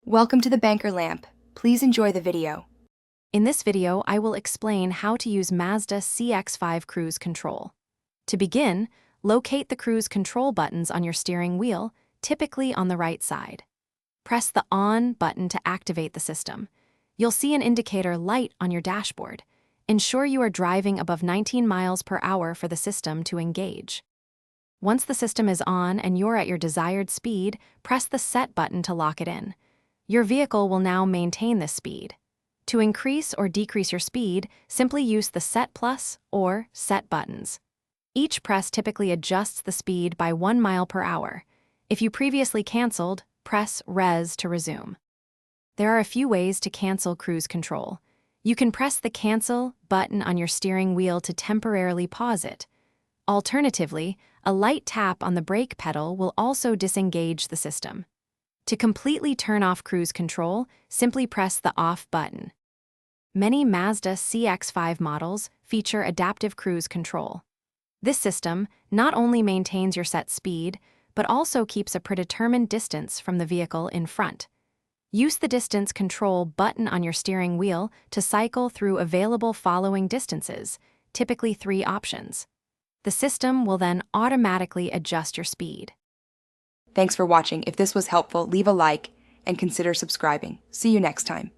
Welcome to the Banker Lamp. Please enjoy the video. In this video, I will explain how to use Mazda CX-5 cruise control. To begin, locate the cruise control buttons on your steering wheel, typically on the right side. Press the On button to activate the system. You'll see an indicator light on your dashboard. Ensure you are driving above 19 miles per hour for the system to engage. Once the system is on and you're at your desired speed, press the Set button to lock it in. Your vehicle will now maintain this speed. To increase or decrease your speed, simply use the Set Plus or Set buttons. Each press typically adjusts the speed by 1 mile per hour. If you previously canceled, press Res to resume. There are a few ways to cancel cruise control. You can press the Cancel button on your steering wheel to temporarily pause it. Alternatively, a light tap on the brake pedal will also disengage the system. To completely turn off cruise control, simply press the Off button. Many Mazda CX-5 models feature adaptive cruise control. This system not only maintains your set speed, but also keeps a predetermined distance from the vehicle in front. Use the Distance Control button on your steering wheel to cycle through available following distances, typically 3 options. The system will then automatically adjust your speed. Thanks for watching. If this was helpful, leave a like and consider subscribing. See you next time.